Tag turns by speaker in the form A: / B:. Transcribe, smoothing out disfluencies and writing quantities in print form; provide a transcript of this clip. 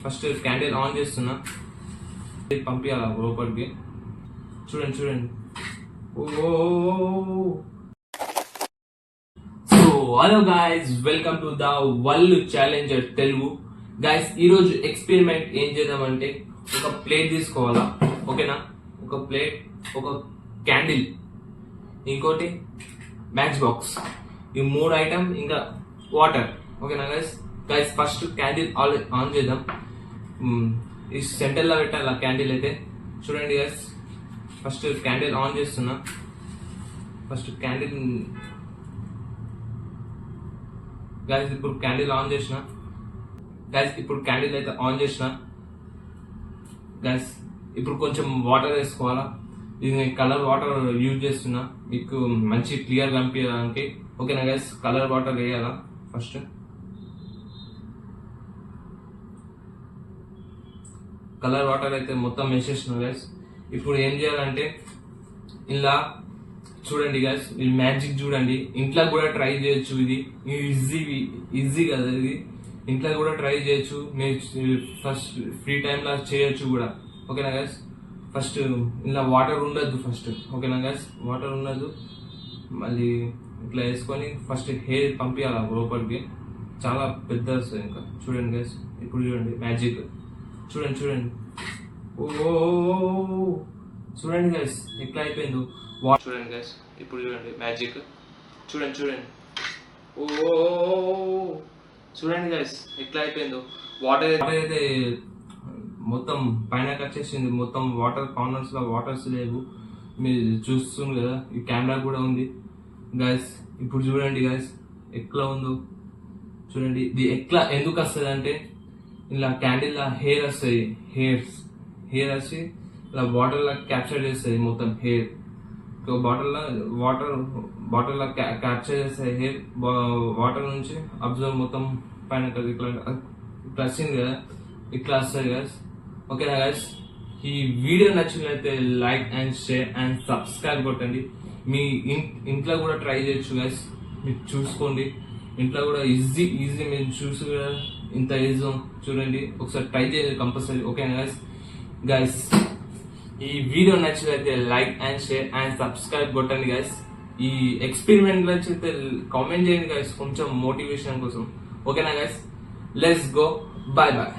A: First candle on చేస్తున్నా, పంపించాలా లోపలికి. చూడండి చూడండి. So hello guys, welcome to the world challenger Telugu. Guys ఈరోజు ఎక్స్పెరిమెంట్ ఏం చేద్దామంటే, ఒక ప్లేట్ తీసుకోవాలా, ఓకేనా? ఒక ప్లేట్, ఒక క్యాండిల్, ఇంకోటి మ్యాచ్ బాక్స్, ఈ 3 ఐటమ్, ఇంకా వాటర్, ఓకేనా guys? Guys first candle on చేద్దాం. ఈ సెంటర్ లో పెట్టాలి క్యాండిల్ అయితే. చూడండి గైస్, ఫస్ట్ క్యాండిల్ ఆన్ చేస్తున్నా. ఫస్ట్ క్యాండిల్ గైస్, ఇప్పుడు క్యాండిల్ ఆన్ చేసిన గైస్. ఇప్పుడు క్యాండిల్ అయితే ఆన్ చేసిన గైస్. ఇప్పుడు కొంచెం వాటర్ వేసుకోవాలా. ఇది నేను కలర్ వాటర్ యూజ్ చేస్తున్నా, మీకు మంచి క్లియర్ కనిపించడానికి, ఓకేనా గైస్? కలర్ వాటర్ వేయాలా ఫస్ట్. కలర్ వాటర్ అయితే మొత్తం వేసేసిన గైస్. ఇప్పుడు ఏం చేయాలంటే, ఇలా చూడండి గైస్, ఇది మ్యాజిక్ చూడండి. ఇంట్లో కూడా ట్రై చేయొచ్చు. ఇది ఈజీ కదా, ఇది ఇంట్లో కూడా ట్రై చేయొచ్చు. మీరు ఫస్ట్ ఫ్రీ టైంలో చేయొచ్చు కూడా, ఓకేనా గైస్? ఫస్ట్ ఇలా వాటర్ ఉండద్దు ఫస్ట్, ఓకేనా గైస్? వాటర్ ఉండదు. మళ్ళీ ఇట్లా వేసుకొని ఫస్ట్ హెయిర్ పంపించాలి లోపలికి. చాలా పెద్ద వస్తుంది ఇంకా. చూడండి గైస్, ఇప్పుడు చూడండి మ్యాజిక్. చూడండి చూడండి. ఓ చూడండి గైస్, ఎట్లా అయిపోయిందో. చూడండి గైస్, ఇప్పుడు చూడండి మ్యాజిక్. చూడండి చూడండి. ఓ చూడండి గైస్, ఎట్లా అయిపోయిందో. వాటర్ అయితే మొత్తం పైన వచ్చేసింది. మొత్తం వాటర్ కార్నర్స్ లో వాటర్స్ లేవు, మీరు చూస్తుంది కదా. ఈ కెమెరా కూడా ఉంది గైస్. ఇప్పుడు చూడండి గైస్, ఎట్లా ఉందో చూడండి. ఇది ఎట్లా ఎందుకు వస్తుంది అంటే, ఇలా క్యాండిల్ లా హెయిర్ వస్తుంది, హెయిర్ వచ్చి ఇలా వాటర్ లా క్యాప్చర్ చేస్తుంది మొత్తం హెయిర్. బాటిల్ లా క్యాప్చర్ చేస్తుంది హెయిర్. వాటర్ నుంచి అబ్జర్వ్ మొత్తం పైన ఇట్లా వచ్చింది కదా, ఇట్లా వస్తుంది గైస్, ఓకేనా గైస్? ఈ వీడియో నచ్చినట్లయితే like and share and subscribe కొట్టండి. మీ ఇంట్లో కూడా ట్రై చేయొచ్చు గైస్, మీరు చూసుకోండి. ఇంట్లో కూడా ఈజీ మీరు చూసి కదా, ఇంత ఈజీ చూడండి. ఒకసారి ట్రై చేయండి కంపల్సరీ, ఓకేనా గైస్? గైస్ ఈ వీడియో నచ్చినట్లయితే like and share and subscribe కొట్టండి గైస్. ఈ ఎక్స్పెరిమెంట్ నచ్చితే కామెంట్ చేయండి గైస్, కొంచెం మోటివేషన్ కోసం, ఓకేనా guys? Let's go, bye bye.